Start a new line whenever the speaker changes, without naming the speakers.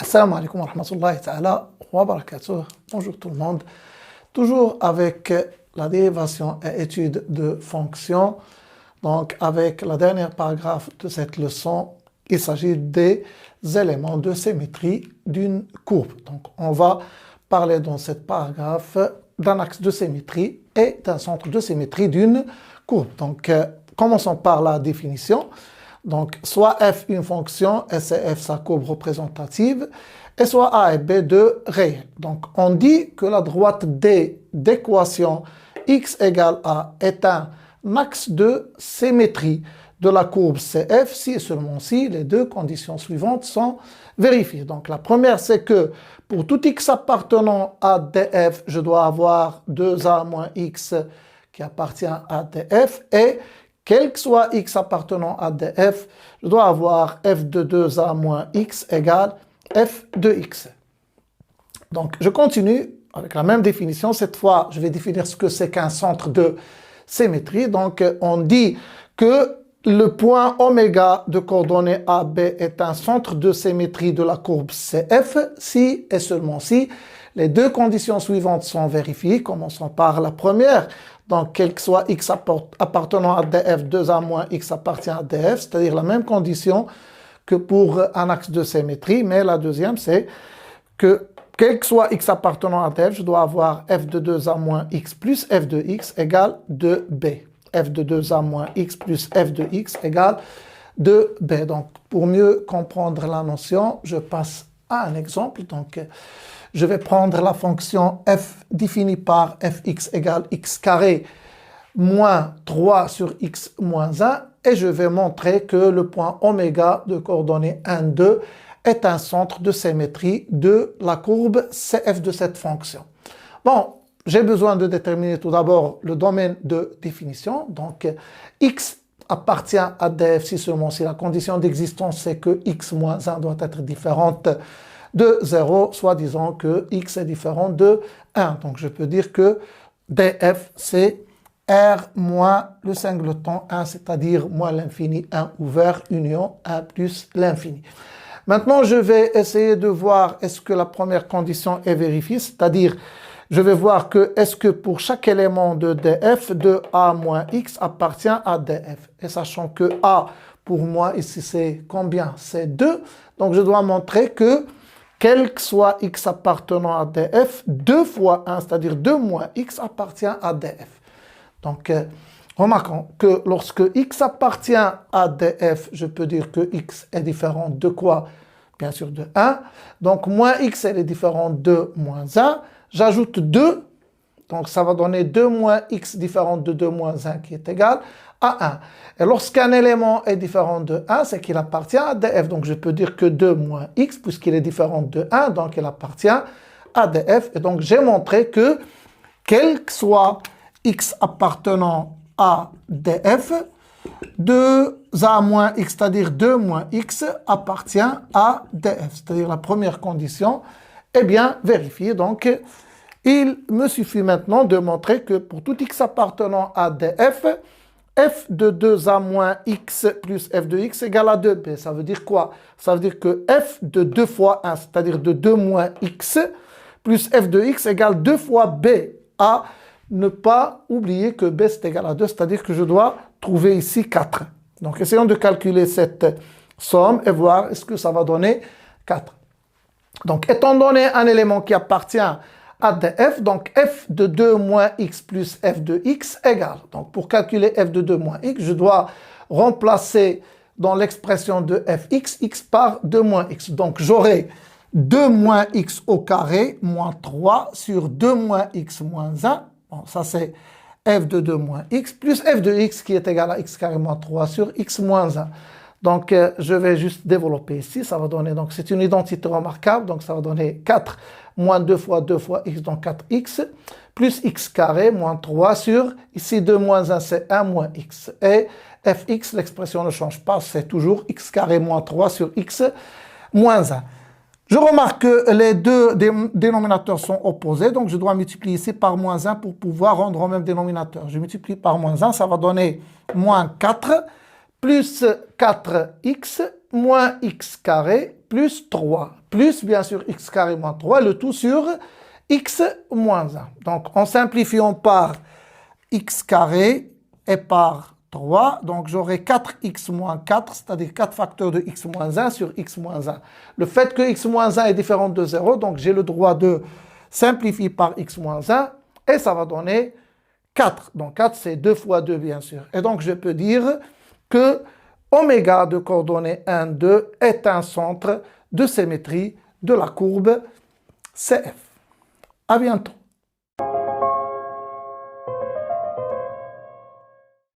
Assalamu alaikum wa rahmatullahi ta'ala wa barakatuh. Bonjour tout le monde. Toujours avec la dérivation et étude de fonctions. Donc avec la dernière paragraphe de cette leçon, il s'agit des éléments de symétrie d'une courbe. Donc on va parler dans cette paragraphe d'un axe de symétrie et d'un centre de symétrie d'une courbe. Donc commençons par la définition. Donc, soit f une fonction, et c'est f sa courbe représentative, et soit a et b deux réels. Donc, on dit que la droite D d'équation x égale a est un axe de symétrie de la courbe CF si et seulement si les deux conditions suivantes sont vérifiées. Donc, la première, c'est que pour tout x appartenant à df, je dois avoir 2a moins x qui appartient à df, et quel que soit x appartenant à df, je dois avoir f de 2a moins x égale f de x. Donc, je continue avec la même définition. Cette fois, je vais définir ce que c'est qu'un centre de symétrie. Donc, on dit que le point oméga de coordonnées AB est un centre de symétrie de la courbe CF si et seulement si les deux conditions suivantes sont vérifiées. Commençons par la première. Donc, quel que soit x appartenant à df, 2a moins x appartient à df, c'est-à-dire la même condition que pour un axe de symétrie. Mais la deuxième, c'est que quel que soit x appartenant à df, je dois avoir f de 2a moins x plus f de x égale 2b. f de 2a moins x plus f de x égale 2b. Donc, pour mieux comprendre la notion, je passe à un exemple. Donc, je vais prendre la fonction f définie par fx égale x carré moins 3 sur x moins 1 et je vais montrer que le point oméga de coordonnées 1, 2 est un centre de symétrie de la courbe CF de cette fonction. Bon, j'ai besoin de déterminer tout d'abord le domaine de définition. Donc, x appartient à df si seulement si la condition d'existence c'est que x moins 1 doit être différente de 0, soit disant que x est différent de 1. Donc, je peux dire que df, c'est r moins le singleton 1, c'est-à-dire moins l'infini 1 ouvert, union 1 plus l'infini. Maintenant, je vais essayer de voir est-ce que la première condition est vérifiée, c'est-à-dire je vais voir que est-ce que pour chaque élément de df, de a moins x appartient à df. Et sachant que a, pour moi, ici, c'est combien? C'est 2. Donc, je dois montrer que quel que soit x appartenant à df, 2 fois 1, c'est-à-dire 2 moins x appartient à df. Donc, remarquons que lorsque x appartient à df, je peux dire que x est différent de quoi? Bien sûr de 1. Donc, moins x, elle est différente de moins 1. J'ajoute 2. Donc, ça va donner 2 moins x différent de 2 moins 1 qui est égal à 1. Et lorsqu'un élément est différent de 1, c'est qu'il appartient à df. Donc, je peux dire que 2 moins x, puisqu'il est différent de 1, donc il appartient à df. Et donc, j'ai montré que, quel que soit x appartenant à df, 2a moins x, c'est-à-dire 2 moins x, appartient à df. C'est-à-dire la première condition est bien vérifiée. Donc, il me suffit maintenant de montrer que pour tout x appartenant à df, f de 2a moins x plus f de x égale à 2b. Ça veut dire quoi? Ça veut dire que f de 2 fois 1, c'est-à-dire de 2 moins x, plus f de x égale 2 fois b. À ne pas oublier que b c'est égal à 2, c'est-à-dire que je dois trouver ici 4. Donc, essayons de calculer cette somme et voir est-ce que ça va donner 4. Donc, étant donné un élément qui appartient à df, donc f de 2 moins x plus f de x égale. Donc, pour calculer f de 2 moins x, je dois remplacer dans l'expression de fx, x par 2 moins x. Donc, j'aurai 2 moins x au carré moins 3 sur 2 moins x moins 1. Bon, ça c'est f de 2 moins x plus f de x qui est égal à x carré moins 3 sur x moins 1. Donc, je vais juste développer ici. Ça va donner, donc c'est une identité remarquable. Donc, ça va donner 4 moins 2 fois x, donc 4x, plus x carré moins 3 sur, ici 2 moins 1, c'est 1 moins x. Et fx, l'expression ne change pas, c'est toujours x carré moins 3 sur x moins 1. Je remarque que les deux dénominateurs sont opposés, donc je dois multiplier ici par moins 1 pour pouvoir rendre au même dénominateur. Je multiplie par moins 1, ça va donner moins 4 plus 4x moins x carré plus 3, plus bien sûr x carré moins 3, le tout sur x moins 1. Donc en simplifiant par x carré et par 3, donc j'aurai 4x moins 4, c'est-à-dire 4 facteurs de x moins 1 sur x moins 1. Le fait que x moins 1 est différent de 0, donc j'ai le droit de simplifier par x moins 1, et ça va donner 4. Donc 4, c'est 2 fois 2, bien sûr. Et donc je peux dire que oméga de coordonnées 1, 2 est un centre de symétrie de la courbe CF. À bientôt.